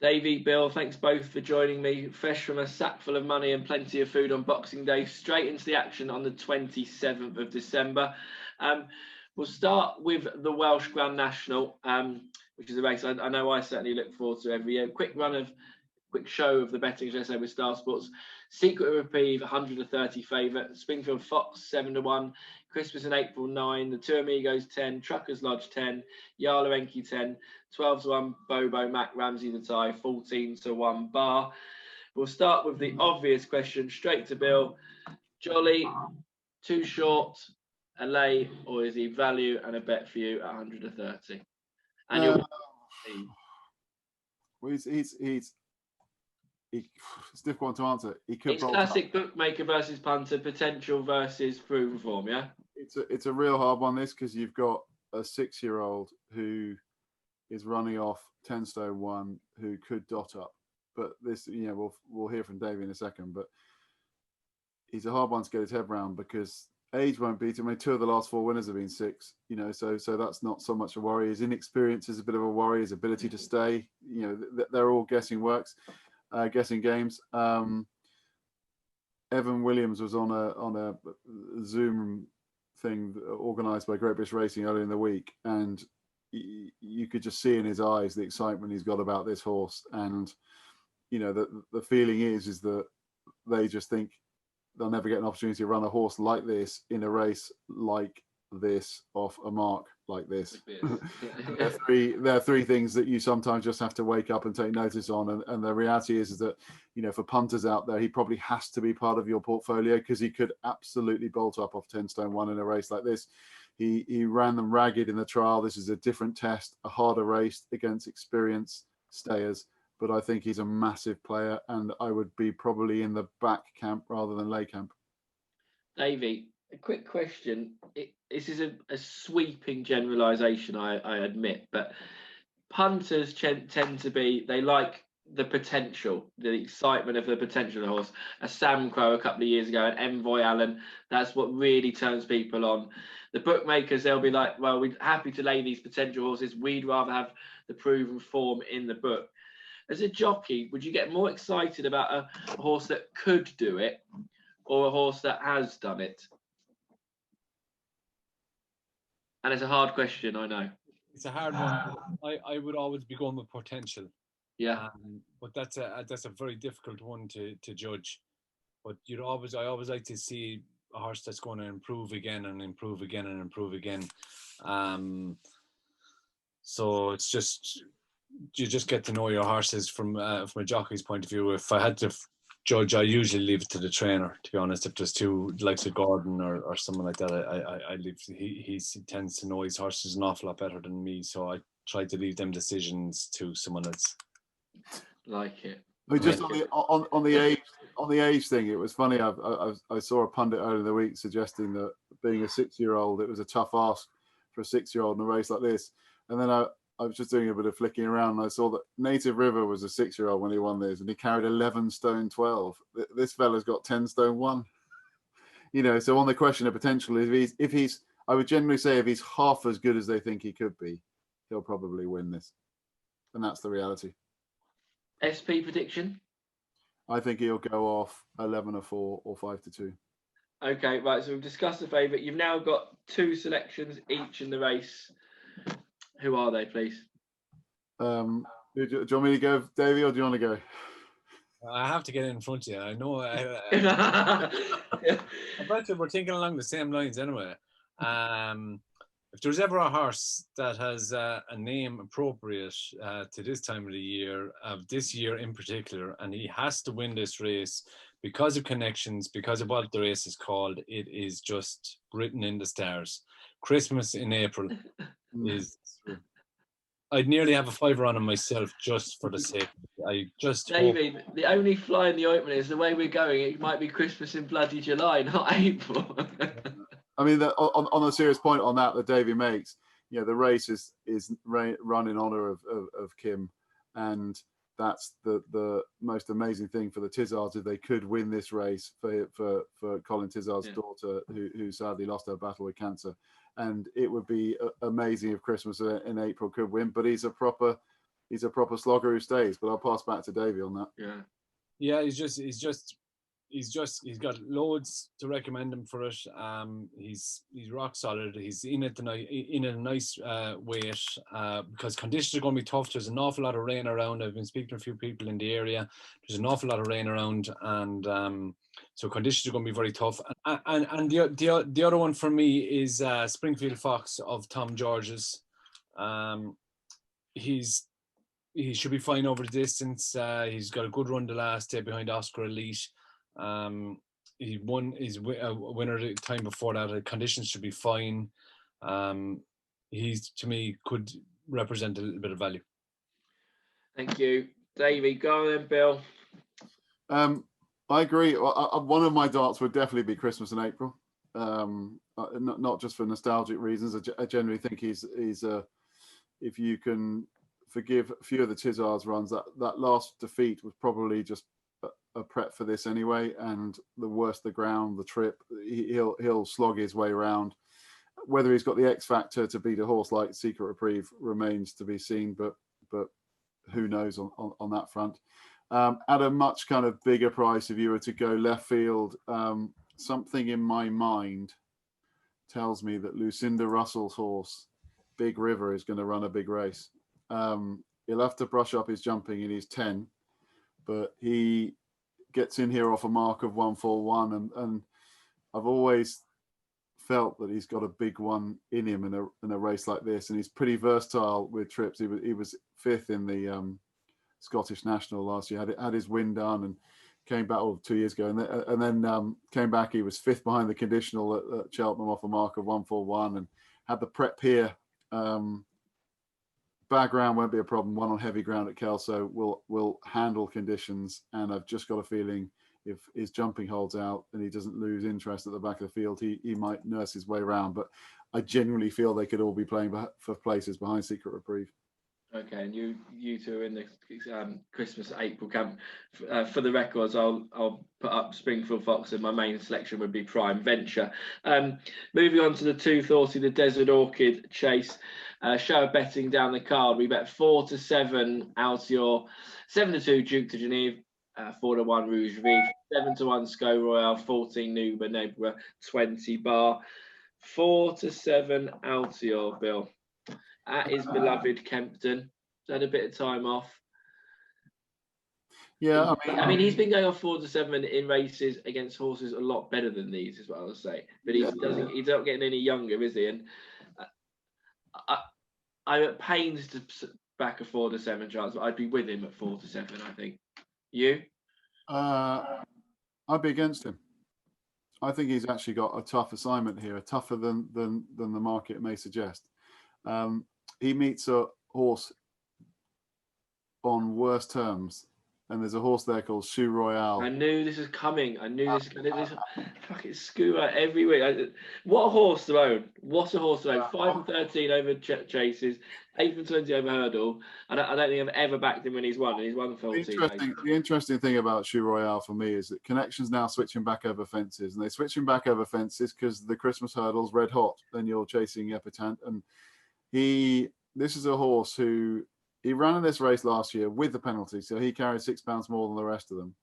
Davy, Bill, thanks both for joining me. Fresh from a sack full of money and plenty of food on Boxing Day, straight into the action on the 27th of December. We'll start with the Welsh National, which is a race I know I certainly look forward to every year. Quick show of the betting, as I say, with Star Sports. Secret of Reprieve, 130 favourite. Springfield Fox, 7-1. Christmas in April, 9. The Two Amigos, 10. Truckers Lodge, 10. Yala Enki, 10. 12-1. Bobo Mac Ramsey the tie, 14-1 bar. We'll start with the obvious question, straight to Bill. Jolly, too short, a lay, or is he value and a bet for you at 130? And you're it's a difficult one to answer. It's classic bookmaker versus punter, potential versus proven form, yeah? It's a real hard one, this, because you've got a 6-year-old who is running off 10 stone 1 who could dot up. But this, we'll hear from Davy in a second, but he's a hard one to get his head around because age won't beat him. I mean, 2 of the last 4 winners have been 6, so that's not so much a worry. His inexperience is a bit of a worry. His ability to stay, they're all guessing games. Evan Williams was on a Zoom thing organised by Great British Racing earlier in the week, and you could just see in his eyes the excitement he's got about this horse. And the feeling is that they just think they'll never get an opportunity to run a horse like this in a race like this off a mark like this. There are three things that you sometimes just have to wake up and take notice on, and the reality is that for punters out there, he probably has to be part of your portfolio because he could absolutely bolt up off 10 stone 1 in a race like this. He ran them ragged in the trial. This is a different test, a harder race against experienced stayers, but I think he's a massive player, and I would be probably in the back camp rather than lay camp. Davey, a quick question. This is a sweeping generalisation, I admit, but punters tend to be, they like the potential, the excitement of the potential of the horse. A Sam Crow a couple of years ago, an Envoy Allen, that's what really turns people on. The bookmakers, they'll be like, well, we're happy to lay these potential horses. We'd rather have the proven form in the book. As a jockey, would you get more excited about a horse that could do it or a horse that has done it? And it's a hard question, I know. It's a hard one. I would always be going with potential. Yeah. But that's a very difficult one to judge. But I always like to see a horse that's going to improve again and improve again and improve again. So it's just, you just get to know your horses from a jockey's point of view. If I had to judge, I usually leave it to the trainer, to be honest. If there's two, like a Gordon or someone like that, I leave. He tends to know his horses an awful lot better than me, so I try to leave them decisions to someone else. Like it. But just on the age thing, it was funny. I saw a pundit earlier in the week suggesting that being a 6-year-old, it was a tough ask for a 6-year-old in a race like this. And then I was just doing a bit of flicking around, and I saw that Native River was a 6-year-old when he won this, and he carried 11 stone 12. This fella's got 10 stone 1. So on the question of potential, if he's, I would generally say if he's half as good as they think he could be, he'll probably win this, and that's the reality. SP prediction? I think he'll go off 11-4 or 5-2. Okay, right. So we've discussed the favourite. You've now got 2 selections each in the race. Who are they, please? Do you want me to go, Davy, or do you want to go? I have to get in front of you. I know. I bet we're thinking along the same lines anyway. If there's ever a horse that has a name appropriate to this time of the year, of this year in particular, and he has to win this race because of connections, because of what the race is called, it is just written in the stars. Christmas in April is... I'd nearly have a $5 on him myself just for the sake. I just Davey, the only fly in the ointment is the way we're going. It might be Christmas in bloody July, not April. I mean, on a serious point on that Davey makes, the race is run in honour of Kim, and that's the most amazing thing for the Tizzards if they could win this race for Colin Tizzard's daughter, who sadly lost her battle with cancer. And it would be amazing if Christmas in April could win. But he's a proper slogger who stays. But I'll pass back to Davy on that. Yeah, he's got loads to recommend him for it. He's rock solid. He's in it tonight, in a nice weight, because conditions are going to be tough. There's an awful lot of rain around. I've been speaking to a few people in the area. There's an awful lot of rain around, and so conditions are going to be very tough. And the other one for me is Springfield Fox of Tom George's. He should be fine over the distance. He's got a good run the last day behind Oscar Elite. He won his winner the time before that. The conditions should be fine. He's, to me, could represent a little bit of value. Thank you, Davy. Go on then, Bill. I agree. One of my darts would definitely be Christmas in April. Not just for nostalgic reasons. I generally think he's if you can forgive a few of the Tizzards runs, that last defeat was probably just a prep for this anyway. And the worse the ground, the trip, he'll slog his way around. Whether he's got the X factor to beat a horse like Secret Reprieve remains to be seen, but who knows on that front. At a much kind of bigger price, if you were to go left field, something in my mind tells me that Lucinda Russell's horse, Big River, is going to run a big race. He'll have to brush up his jumping in his 10, but he gets in here off a mark of 141, and I've always felt that he's got a big one in him in a race like this, and he's pretty versatile with trips. He was 5th in the Scottish National last year, had his win done, and came back 2 years ago, and then came back. He was 5th behind the conditional at Cheltenham off a mark of 141, and had the prep here. Bad ground won't be a problem. One on heavy ground at Kelso will handle conditions, and I've just got a feeling if his jumping holds out and he doesn't lose interest at the back of the field, he might nurse his way around. But I genuinely feel they could all be playing for places behind Secret Reprieve. Okay, and you two are in the Christmas April camp. For the records, I'll put up Springfield Fox, and my main selection would be Prime Venture. Moving on to the 2:30, the Desert Orchid Chase. Show of betting down the card. We bet 4-7 Altior, 7-2 Duke de Genève, 4-1 Rouge Vive, 7-1 Sco Royale, 14 Nuba Nebra, 20 Bar, 4-7 Altior, Bill. At his beloved Kempton. Had a bit of time off. Yeah, I mean, he's been going off 4-7 in races against horses a lot better than these, is what I'll say. But he's not getting any younger, is he? And I'm at pains to back a 4-7 chance, but I'd be with him at 4-7. I think. You? I'd be against him. I think he's actually got a tough assignment here, tougher than the market may suggest. He meets a horse on worse terms, and there's a horse there called Shoe Royale. I knew this was coming. I knew this. Fucking scooter every week. What a horse to own! What a horse to own! 5-13 over chases, 8-20 over hurdle. I don't think I've ever backed him when he's won. And he's won 14. The interesting thing about Shoe Royale for me is that Connection's now switching back over fences, and they're switching back over fences because the Christmas hurdle's red hot, and you're chasing Epitant. And this is a horse who he ran in this race last year with the penalty, so he carried 6 pounds more than the rest of them,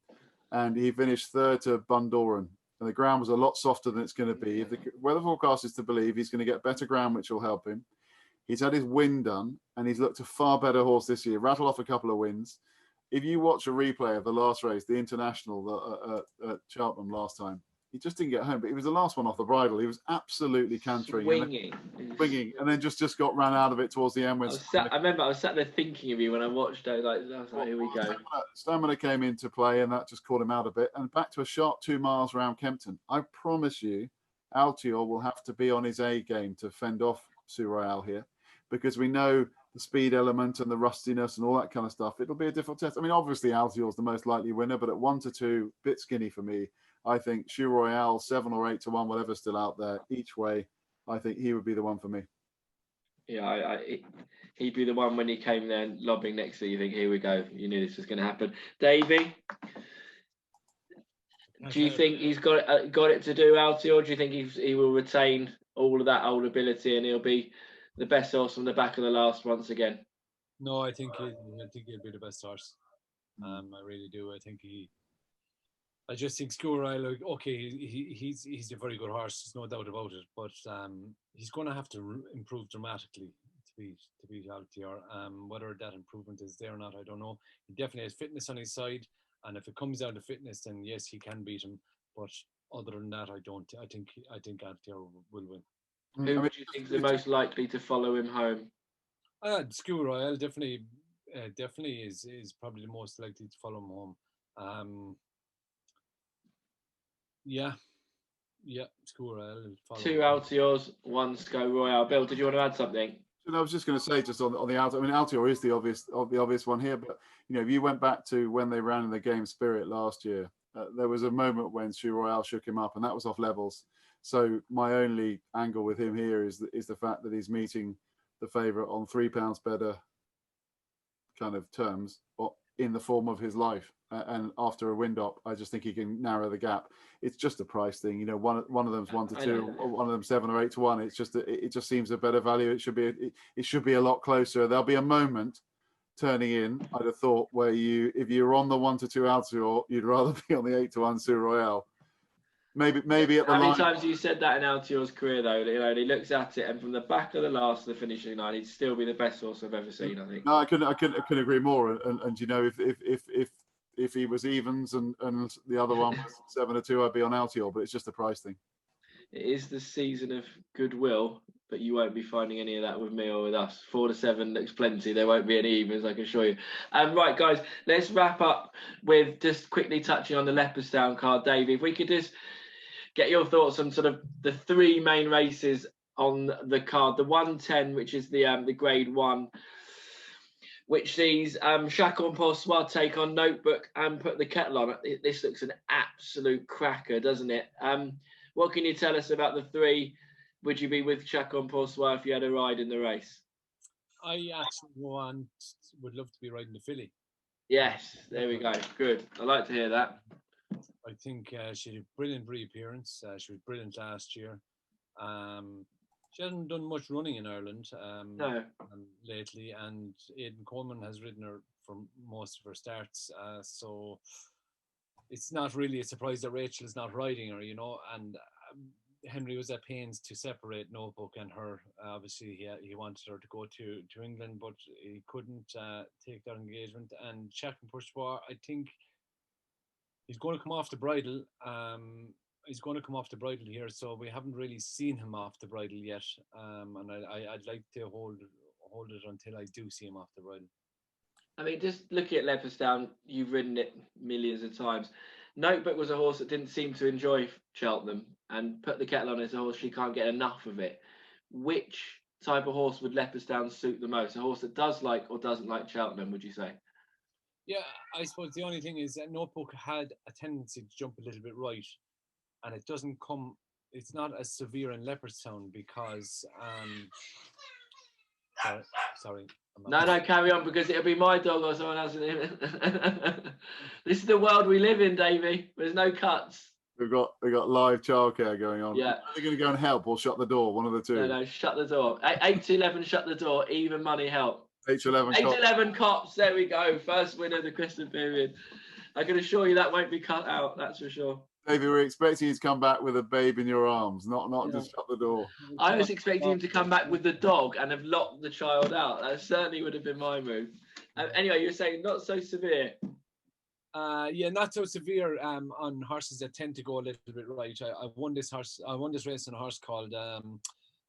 and he finished 3rd to Bundoran, and the ground was a lot softer than it's going to be. If the weather forecast is to believe, he's going to get better ground, which will help him. He's had his win done, and he's looked a far better horse this year. Rattle off a couple of wins. If you watch a replay of the last race, the International at Cheltenham last time, he just didn't get home, but he was the last one off the bridle. He was absolutely cantering, swinging, and then just got ran out of it towards the end. I remember I was sat there thinking of you when I watched it. I was like, here we go. Stamina came into play, and that just caught him out a bit. And back to a sharp 2 miles around Kempton. I promise you, Altior will have to be on his A game to fend off Shoe Royale here, because we know the speed element and the rustiness and all that kind of stuff. It'll be a difficult test. I mean, obviously Altior's the most likely winner, but at 1-2, bit skinny for me. I think Shoe Royale, 7 or 8-1, whatever's still out there, each way, I think he would be the one for me. Yeah, he'd be the one when he came there lobbing next to you. You think, here we go. You knew this was going to happen. Davy, do you think he's got it to do, Alty, or do you think he will retain all of that old ability and he'll be the best horse on the back of the last once again? No, I think he'll be the best horse. I really do. I just think Scourel, okay, he's a very good horse. There's no doubt about it. But he's going to have to improve dramatically to beat Altior. Whether that improvement is there or not, I don't know. He definitely has fitness on his side, and if it comes down to fitness, then yes, he can beat him. But other than that, I don't. I think Altior will win. Who would you think is the most likely to follow him home? Scourel definitely is probably the most likely to follow him home. Yeah, Scourel. Two Altiors, one Sco Royale. Bill, did you want to add something? I was just going to say, just on the Altior. I mean, Altior is the obvious one here, but if you went back to when they ran in the Game Spirit last year, there was a moment when Sco Royale shook him up, and that was off levels. So my only angle with him here is the fact that he's meeting the favourite on £3 better kind of terms, in the form of his life. And after a wind up, I just think he can narrow the gap. It's just a price thing, one of them's 1 to 2, or one of them 7 or 8 to 1. It's just it just seems a better value. It should be a lot closer. There'll be a moment turning in, I'd have thought, where if you're on the 1 to 2 Altior, you'd rather be on the 8 to 1 Sue Royale. Maybe at the line. How many times have you said that in Altior's career, though? He looks at it, and from the back of the last to the finishing line, he'd still be the best horse I've ever seen, I think. No, I couldn't agree more. And if he was evens and the other one was 7 or 2, I'd be on Altior. But it's just a price thing. It is the season of goodwill, but you won't be finding any of that with me or with us. 4 to 7 looks plenty. There won't be any evens, I can assure you. Right, guys, let's wrap up with just quickly touching on the Leopardstown card. Davey, if we could just get your thoughts on sort of the 3 main races on the card. The 110, which is the Grade 1, which sees Chacon Poursoir take on Notebook and put the kettle on. This looks an absolute cracker, doesn't it? What can you tell us about the 3? Would you be with Chacon Poursoir if you had a ride in the race? I actually would love to be riding the filly. Yes, there we go. Good. I like to hear that. I think she had a brilliant reappearance. She was brilliant last year. She hasn't done much running in Ireland lately, and Aidan Coleman has ridden her for most of her starts. So it's not really a surprise that Rachel is not riding her, and Henry was at pains to separate Notebook and her. Obviously, he wanted her to go to England, but he couldn't take that engagement. And Chacon Poursoir, I think he's going to come off the bridle. He's going to come off the bridle here, so we haven't really seen him off the bridle yet. And I'd like to hold it until I do see him off the bridle. I mean, just looking at Leopardstown, you've ridden it millions of times. Notebook was a horse that didn't seem to enjoy Cheltenham, and put the kettle on as a horse she can't get enough of it. Which type of horse would Leopardstown suit the most? A horse that does like or doesn't like Cheltenham, would you say? Yeah, I suppose the only thing is that Notebook had a tendency to jump a little bit right, and it's not as severe in Leopardstown because sorry. No, carry on, because it'll be my dog or someone else's. This is the world we live in, Davey. There's no cuts. We've got live childcare going on. Yeah. Are they going to go and help or shut the door? One of the two. No, shut the door. 8 to 11, shut the door. Even money help. 8 to 11. 8 to 11 cops. There we go. First winner of the Christmas period. I can assure you that won't be cut out. That's for sure. David, we're expecting you to come back with a babe in your arms, not just shut the door. I was expecting him to come back with the dog and have locked the child out. That certainly would have been my move. Anyway, you were saying not so severe. Yeah, not so severe on horses that tend to go a little bit right. I won this race on a horse called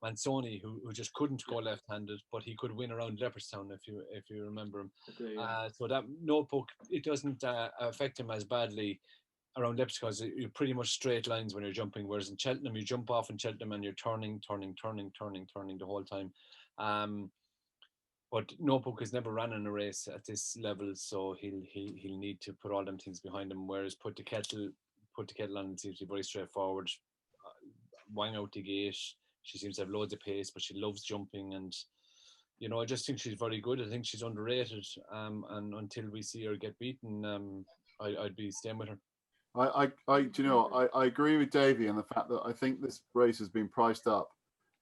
Manzoni, who just couldn't go left-handed, but he could win around Leopardstown if you remember him. I do, yeah. So that Notebook, it doesn't affect him as badly around Leopardstown because you're pretty much straight lines when you're jumping, whereas in Cheltenham you jump off in Cheltenham and you're turning the whole time. But Notebook has never ran in a race at this level, so he'll need to put all them things behind him. Whereas put the kettle on, it seems to be very straightforward. Wang out the gate. She seems to have loads of pace, but she loves jumping, and you know, I just think she's very good. I think she's underrated. And until we see her get beaten, I'd be staying with her. Do you know what? I agree with Davy in the fact that I think this race has been priced up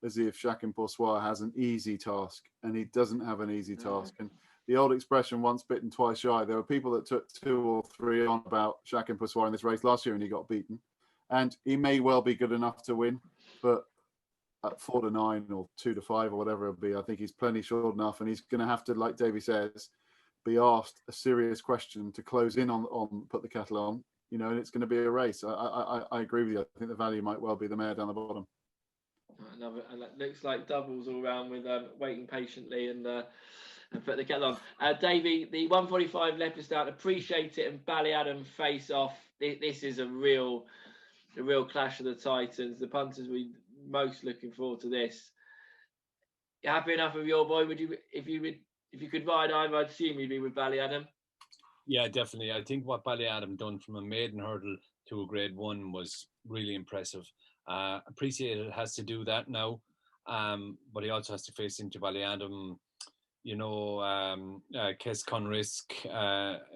as if Chacun Pour Soi has an easy task, and he doesn't have an easy task. And the old expression, once bitten, twice shy, there were people that took 2 or 3 on about Chacun Pour Soi in this race last year and he got beaten. And he may well be good enough to win, but at 4 to 9 or 2 to 5 or whatever it'll be, I think he's plenty short enough, and he's going to have to, like Davy says, be asked a serious question to close in on put the kettle on, you know, and it's going to be a race. I agree with you. I think the value might well be the mare down the bottom. I love it. And it looks like doubles all round with waiting patiently and put the kettle on. Davy, the 145 Leopardstown, Appreciate It, and Ballyadam face off. This is a real clash of the titans. The punters we most looking forward to this. You happy enough with your boy? Would you, if you could ride either, I'd assume you'd be with Ballyadam. Yeah, definitely. I think what Ballyadam done from a maiden hurdle to a Grade 1 was really impressive. Appreciate It has to do that now, but he also has to face into Ballyadam, you know, Kes Conrisk,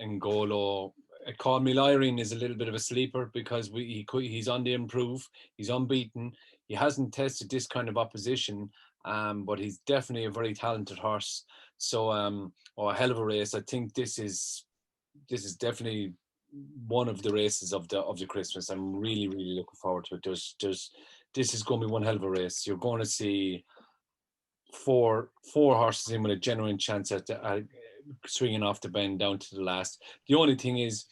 Ngolo. Call Me Lyring is a little bit of a sleeper because he's on the improve. He's unbeaten. He hasn't tested this kind of opposition, but he's definitely a very talented horse. So, a hell of a race. I think this is definitely one of the races of the Christmas. I'm really looking forward to it. This is going to be one hell of a race. You're going to see four horses in with a genuine chance at swinging off the bend down to the last. The only thing is,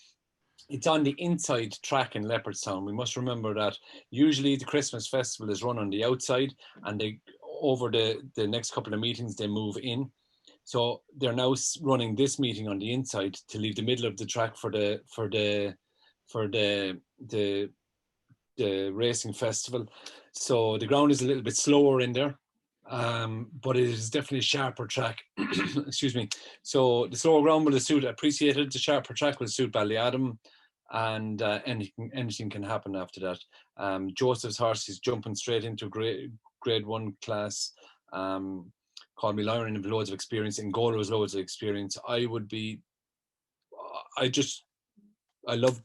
it's on the inside track in Leopardstown. We must remember that usually the Christmas festival is run on the outside, and they over the next couple of meetings they move in. So they're now running this meeting on the inside to leave the middle of the track for the racing festival. So the ground is a little bit slower in there, but it is definitely a sharper track. Excuse me. So the slower ground will suit Appreciate It. The sharper track will suit Ballyadam, and anything can happen after that. Joseph's horse is jumping straight into grade 1 class. Call Me Lyring have loads of experience, and Ngolo has loads of experience. I love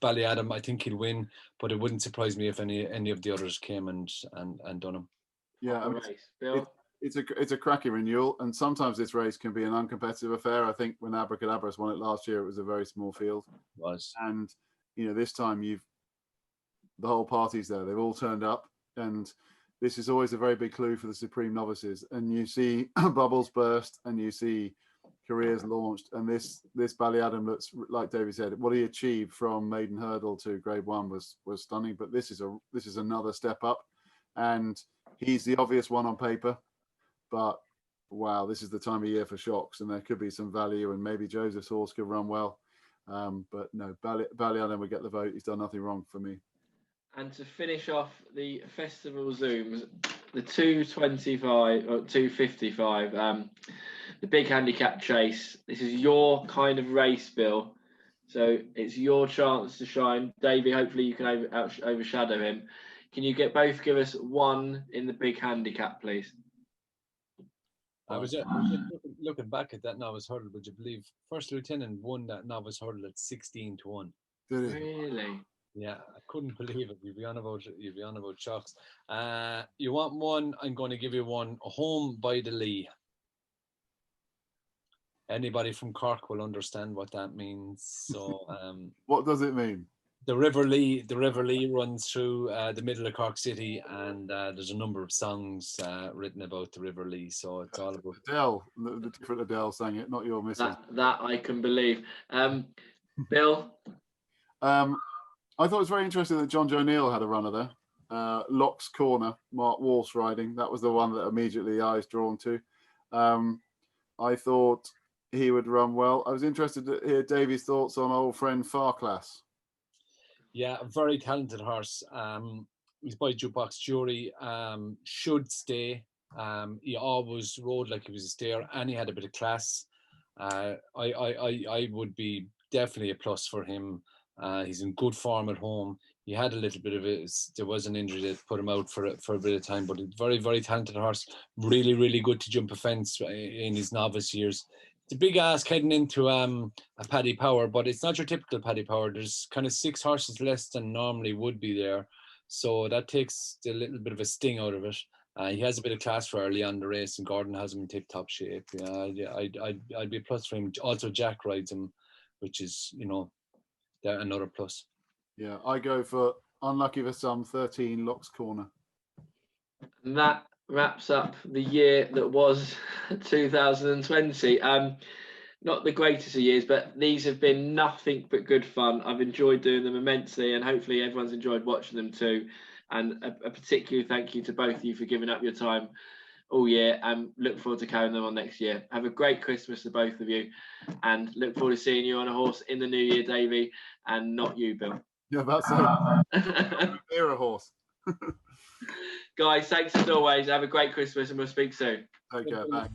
Ballyadam. I think he'll win, but it wouldn't surprise me if any of the others came and done him. Yeah, it's a cracking renewal, and sometimes this race can be an uncompetitive affair. I think when Abracadabras won it last year, it was a very small field. It was. And you know, this time the whole party's there. They've all turned up, and this is always a very big clue for the Supreme Novices. And you see bubbles burst, and you see careers launched. And this Ballyadam looks, like David said, what he achieved from maiden hurdle to Grade 1 was stunning. But this is another step up, and he's the obvious one on paper. But wow, this is the time of year for shocks, and there could be some value, and maybe Joseph's horse could run well. But no, Ballyadam would get the vote. He's done nothing wrong for me. And to finish off the festival zooms, the 225 or 255, the big handicap chase. This is your kind of race, Bill. So it's your chance to shine. Davey, hopefully you can overshadow him. Can you give us one in the big handicap, please? I was just looking back at that novice hurdle. Would you believe First Lieutenant won that novice hurdle at 16 to 1? Really? Yeah, I couldn't believe it. You'd be on about shocks. You want one? I'm going to give you one. Home by the Lee. Anybody from Cork will understand what that means. So, what does it mean? The River Lee runs through the middle of Cork City, and there's a number of songs written about the River Lee. So it's all about Adele. The different Adele sang it, not your missus. That I can believe. Bill. I thought it was very interesting that John Joe Neal had a runner there. Locks Corner, Mark Walsh riding. That was the one that immediately I was drawn to. I thought he would run well. I was interested to hear Davy's thoughts on old friend Farclas. Yeah, a very talented horse. He's by Jukebox Jury. Should stay. He always rode like he was a stayer, and he had a bit of class. I would be definitely a plus for him. He's in good form at home. He he had a little bit of it. There was an injury that put him out for a bit of time, but a very, very talented horse. Really, really good to jump a fence in his novice years. It's a big ask heading into a Paddy Power, but it's not your typical Paddy Power. There's kind of 6 horses less than normally would be there. So that takes a little bit of a sting out of it. He has a bit of class for early on the race, and Gordon has him in tip-top shape. Yeah, I'd be a plus for him. Also, Jack rides him, which is, another plus. Yeah, I go for unlucky for some 13 Locks Corner. And that wraps up the year that was 2020. Not the greatest of years, but these have been nothing but good fun. I've enjoyed doing them immensely, and hopefully everyone's enjoyed watching them too. And a particular thank you to both of you for giving up your time all year, and look forward to carrying them on next year. Have a great Christmas to both of you, and look forward to seeing you on a horse in the new year, Davy, and not you, Bill. Yeah, that's it. You're a horse. Guys, thanks as always. Have a great Christmas, and we'll speak soon. Take care. Bye.